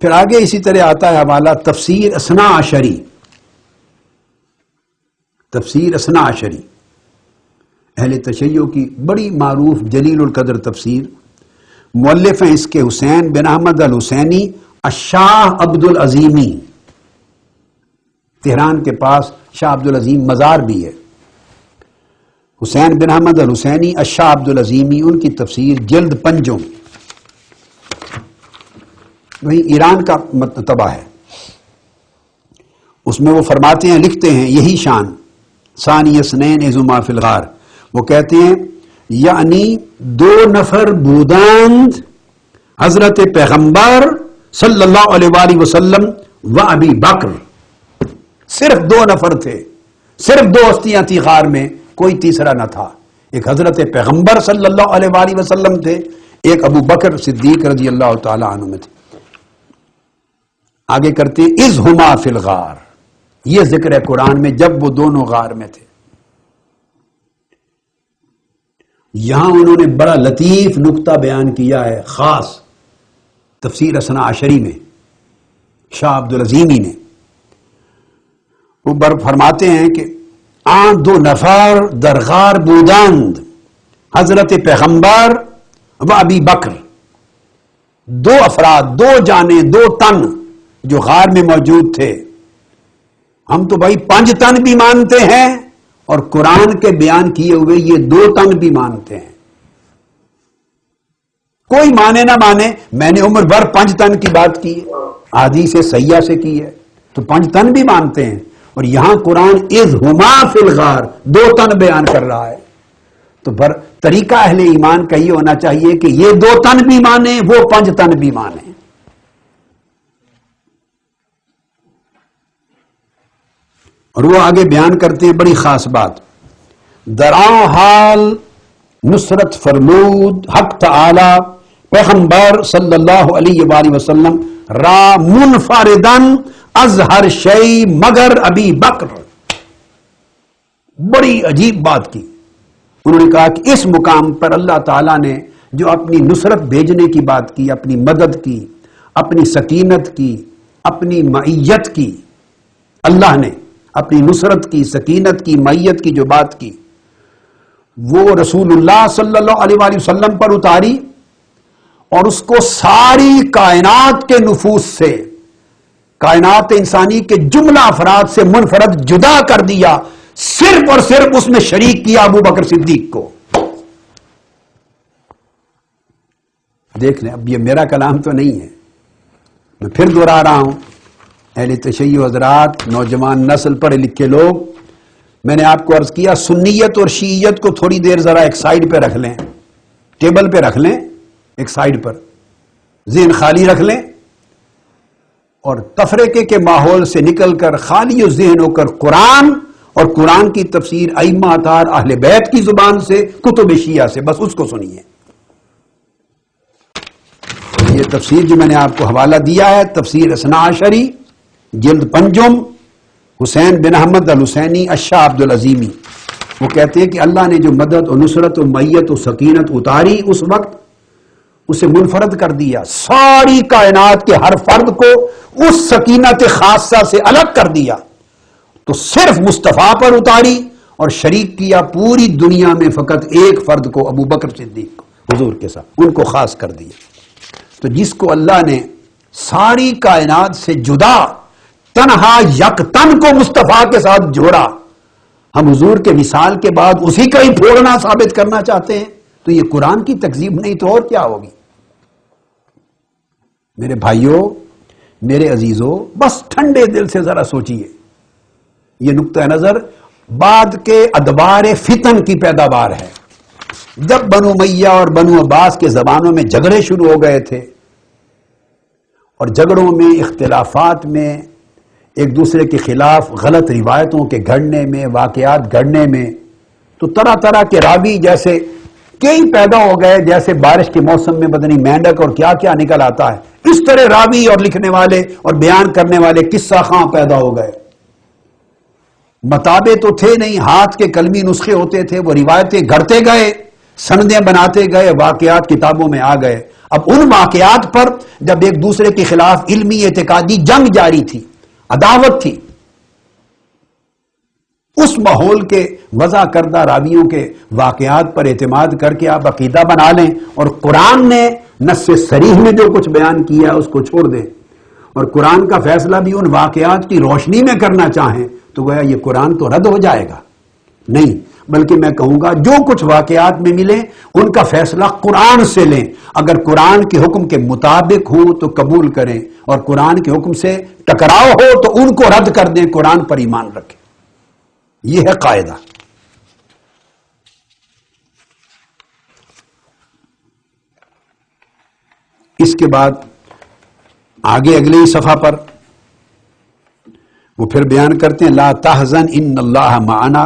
پھر آگے اسی طرح آتا ہے حوالہ تفسیر اثنا عشری، تفسیر اثنا عشری اہل تشیع کی بڑی معروف جلیل القدر تفسیر، مؤلف ہیں اس کے حسین بن احمد الحسینی الشاہ عبد العظیمی، تہران کے پاس شاہ عبد العظیم مزار بھی ہے، حسین بن احمد الحسینی الشاہ عبد العظیمی، ان کی تفسیر جلد پنجم، وہی ایران کا متبع ہے۔ اس میں وہ فرماتے ہیں، لکھتے ہیں، یہی شان ثانی اثنین اذ ہما فی الغار، وہ کہتے ہیں یعنی دو نفر بودند حضرت پیغمبر صلی اللہ علیہ وآلہ وسلم و ابی بکر، صرف دو نفر تھے، صرف دو ہستیاں تھی غار میں، کوئی تیسرا نہ تھا، ایک حضرت پیغمبر صلی اللہ علیہ وآلہ وسلم تھے، ایک ابو بکر صدیق رضی اللہ تعالی عنہ میں تھے۔ آگے کرتے ہیں اذ ہما فی الغار، یہ ذکر ہے قرآن میں جب وہ دونوں غار میں تھے۔ یہاں انہوں نے بڑا لطیف نقطہ بیان کیا ہے خاص تفسیر اثنا عشری میں شاہ عبد العظیمی نے، وہ فرماتے ہیں کہ آن دو نفر در غار بودند حضرت پیغمبر و ابی بکر، دو افراد، دو جانیں، دو تن جو غار میں موجود تھے۔ ہم تو بھائی 5 تن بھی مانتے ہیں اور قرآن کے بیان کیے ہوئے یہ 2 تن بھی مانتے ہیں، کوئی مانے نہ مانے، میں نے عمر بھر 5 تن کی بات کی ہے، آدھی سے سیاح سے کی ہے، تو 5 تن بھی مانتے ہیں، اور یہاں قرآن اذ ہما فی الغار 2 تن بیان کر رہا ہے، تو طریقہ اہل ایمان کا یہ ہونا چاہیے کہ یہ 2 تن بھی مانے، وہ 5 تن بھی مانے۔ اور وہ آگے بیان کرتے ہیں بڑی خاص بات، درآں حال نصرت فرمود حق تعالی پیغمبر صلی اللہ علیہ وآلہ وسلم را منفردن از ہر شیء مگر ابی بکر۔ بڑی عجیب بات کی، انہوں نے کہا کہ اس مقام پر اللہ تعالیٰ نے جو اپنی نصرت بھیجنے کی بات کی، اپنی مدد کی، اپنی سکینت کی، اپنی معیت کی، اللہ نے اپنی نصرت کی، سکینت کی، معیت کی جو بات کی، وہ رسول اللہ صلی اللہ علیہ وآلہ وسلم پر اتاری اور اس کو ساری کائنات کے نفوس سے، کائنات انسانی کے جملہ افراد سے منفرد جدا کر دیا، صرف اور صرف اس میں شریک کیا ابو بکر صدیق کو۔ دیکھ لیں، اب یہ میرا کلام تو نہیں ہے، میں پھر دوہرا رہا ہوں، اہل تشیع حضرات، نوجوان نسل، پڑھے لکھے لوگ، میں نے آپ کو عرض کیا سنیت اور شیعیت کو تھوڑی دیر ذرا ایک سائیڈ پہ رکھ لیں، ٹیبل پہ رکھ لیں، ایک سائیڈ پر ذہن خالی رکھ لیں، اور تفریقے کے ماحول سے نکل کر خالی ذہن ہو کر قرآن اور قرآن کی تفسیر ائمہ اطہار اہل بیت کی زبان سے، کتب شیعہ سے، بس اس کو سنیے۔ یہ تفسیر جو میں نے آپ کو حوالہ دیا ہے، تفسیر اثنا عشری جلد پنجم، حسین بن احمد الحسینی الشاہ عبد العظیمی، وہ کہتے ہیں کہ اللہ نے جو مدد و نصرت و معیت و سکینت اتاری اس وقت، اسے منفرد کر دیا، ساری کائنات کے ہر فرد کو اس سکینت خاصہ سے الگ کر دیا، تو صرف مصطفیٰ پر اتاری اور شریک کیا پوری دنیا میں فقط ایک فرد کو، ابو بکر صدیق کو، حضور کے ساتھ ان کو خاص کر دیا۔ تو جس کو اللہ نے ساری کائنات سے جدا تنہا یک تن کو مصطفیٰ کے ساتھ جوڑا، ہم حضور کے مثال کے بعد اسی کا ہی پھوڑنا ثابت کرنا چاہتے ہیں، تو یہ قرآن کی تکذیب نہیں تو اور کیا ہوگی؟ میرے بھائیوں، میرے عزیزوں، بس ٹھنڈے دل سے ذرا سوچئے، یہ نقطہ نظر بعد کے ادوار فتن کی پیداوار ہے۔ جب بنو امیہ اور بنو عباس کے زمانوں میں جھگڑے شروع ہو گئے تھے، اور جھگڑوں میں، اختلافات میں، ایک دوسرے کے خلاف غلط روایتوں کے گھڑنے میں، واقعات گھڑنے میں، تو طرح طرح کے راوی جیسے کئی پیدا ہو گئے، جیسے بارش کے موسم میں بدنی مینڈک اور کیا کیا نکل آتا ہے، اس طرح راوی اور لکھنے والے اور بیان کرنے والے قصہ خواں پیدا ہو گئے۔ متابے تو تھے نہیں، ہاتھ کے قلمی نسخے ہوتے تھے، وہ روایتیں گھڑتے گئے، سندیں بناتے گئے، واقعات کتابوں میں آ گئے۔ اب ان واقعات پر جب ایک دوسرے کے خلاف علمی اعتقادی جنگ جاری تھی، عداوت تھی، اس ماحول کے وضع کردہ راویوں کے واقعات پر اعتماد کر کے آپ عقیدہ بنا لیں اور قرآن نے نص صریح میں جو کچھ بیان کیا ہے اس کو چھوڑ دیں اور قرآن کا فیصلہ بھی ان واقعات کی روشنی میں کرنا چاہیں تو گویا یہ قرآن تو رد ہو جائے گا. نہیں، بلکہ میں کہوں گا جو کچھ واقعات میں ملیں ان کا فیصلہ قرآن سے لیں. اگر قرآن کے حکم کے مطابق ہو تو قبول کریں اور قرآن کے حکم سے ٹکراؤ ہو تو ان کو رد کر دیں، قرآن پر ایمان رکھیں. یہ ہے قاعدہ. اس کے بعد آگے اگلی صفحہ پر وہ پھر بیان کرتے ہیں لا تحزن ان اللہ معنا.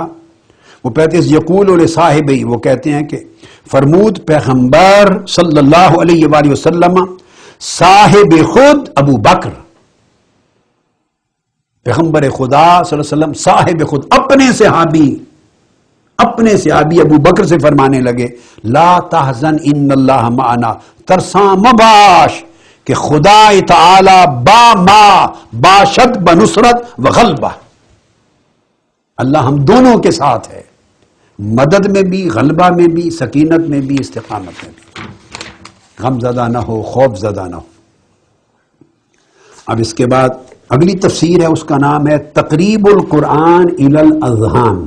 وہ کہتے ہیں یقول لصاحبہ، وہ کہتے ہیں کہ فرمود پیغمبر صلی اللہ علیہ وآلہ وسلم صاحب خود ابو بکر، پیغمبر خدا صلی اللہ علیہ وسلم صاحب خود اپنے صحابی ابو بکر سے فرمانے لگے لا تحزن ان اللہ معنا، ترساں مباش کہ خدا تعالی باشد بنصرت و غلبہ، اللہ ہم دونوں کے ساتھ ہے، مدد میں بھی، غلبہ میں بھی، سکینت میں بھی، استقامت میں بھی. غم زدہ نہ ہو، خوف زدہ نہ ہو. اب اس کے بعد اگلی تفسیر ہے، اس کا نام ہے تقریب القرآن الی الاذہان.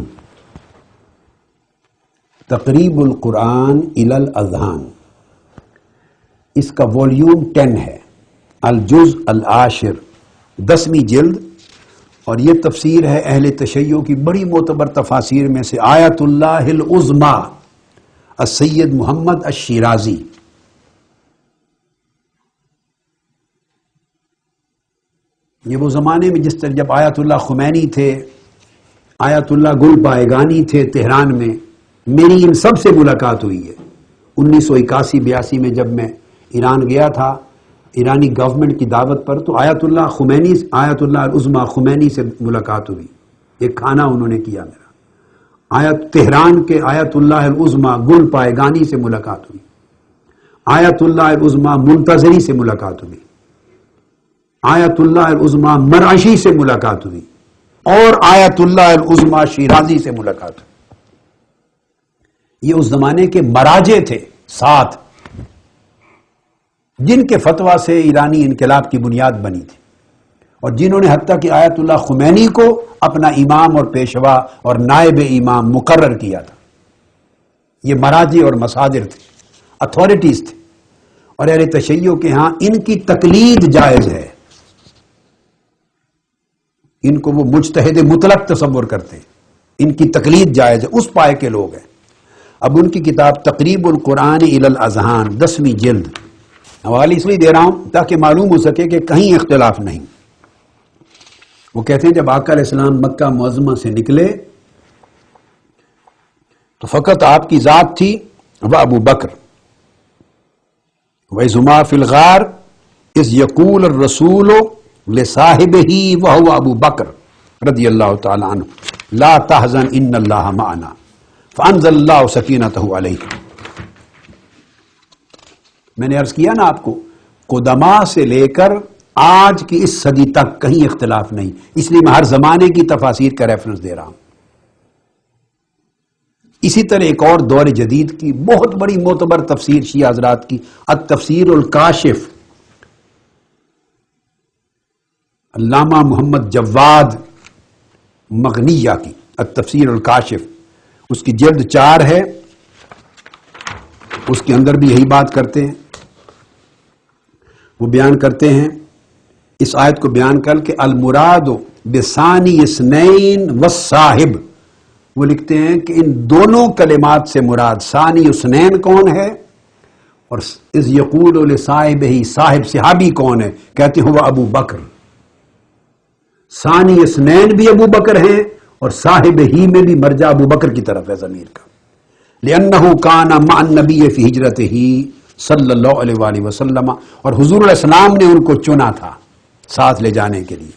تقریب القرآن الی الاذہان، اس کا والیوم 10 ہے، الجزء العاشر، 10ویں جلد. اور یہ تفسیر ہے اہل تشیع کی بڑی معتبر تفاسیر میں سے آیت اللہ العظمی السید محمد الشیرازی. یہ وہ زمانے میں جس طرح جب آیت اللہ خمینی تھے، آیت اللہ گل بائیگانی تھے تہران میں، میری ان سب سے ملاقات ہوئی ہے 1981-82 میں جب میں ایران گیا تھا ایرانی گورنمنٹ کی دعوت پر، تو آیت اللہ العظمی خمینی سے ملاقات ہوئی، ایک کھانا انہوں نے کیا میرا. تہران کے آیت اللہ العظمی گل پائیگانی سے ملاقات ہوئی، آیت اللہ العظمی منتظری سے ملاقات ہوئی، آیت اللہ العظمی مرعشی سے ملاقات ہوئی اور آیت اللہ العظمی شیرازی سے ملاقات ہوئی. یہ اس زمانے کے مراجع تھے 7 جن کے فتویٰ سے ایرانی انقلاب کی بنیاد بنی تھی اور جنہوں نے حتیٰ کہ آیت اللہ خمینی کو اپنا امام اور پیشوا اور نائب امام مقرر کیا تھا. یہ مراجع اور مصادر تھے، اتھارٹیز تھے. اور اہل تشیع کے ہاں ان کی تقلید جائز ہے، ان کو وہ مجتہد مطلق تصور کرتے ہیں، ان کی تقلید جائز ہے، اس پائے کے لوگ ہیں. اب ان کی کتاب تقریب القرآن الی الاذہان 10ویں جلد، حوالے اس لیے دے رہا ہوں تاکہ معلوم ہو سکے کہ کہیں اختلاف نہیں. وہ کہتے ہیں جب آقا علیہ السلام مکہ معظمہ سے نکلے تو فقط آپ کی ذات تھی و ابو بکر. وَإِذْ هُمَا فِي الْغَارِ إِذْ يَقُولُ الرَّسُولُ لِصَاحِبِهِ وَهُوَ أَبُو بَكْرَ رضی اللہ تعالی عنہ لَا تَحْزَنْ إِنَّ اللَّهَ مَعَنَا فَأَنزَلَ اللَّهُ سَكِينَتَهُ عَلَيْهِ. میں نے عرض کیا نا آپ کو، قدماء سے لے کر آج کی اس صدی تک کہیں اختلاف نہیں، اس لیے میں ہر زمانے کی تفاسیر کا ریفرنس دے رہا ہوں. اسی طرح ایک اور دور جدید کی بہت بڑی معتبر تفسیر شیعہ حضرات کی التفسیر الکاشف، علامہ محمد جواد مغنیہ کی التفسیر الکاشف، اس کی جلد 4 ہے، اس کے اندر بھی یہی بات کرتے ہیں. وہ بیان کرتے ہیں اس آیت کو بیان کر کے المراد بثانی اثنین والصاحب، وہ لکھتے ہیں کہ ان دونوں کلمات سے مراد ثانی اثنین کون ہے اور اذ یقول لصاحبہ صاحب صحابی کون ہے؟ کہتے ہیں وہ ابو بکر. ثانی اثنین بھی ابو بکر ہیں اور صاحب ہی میں بھی مرجع ابو بکر کی طرف ہے ضمیر کا. لأنه كان مع النبي في ہجرته صلی اللہ علیہ وآلہ وسلم، اور حضور علیہ السلام نے ان کو چنا تھا ساتھ لے جانے کے لیے.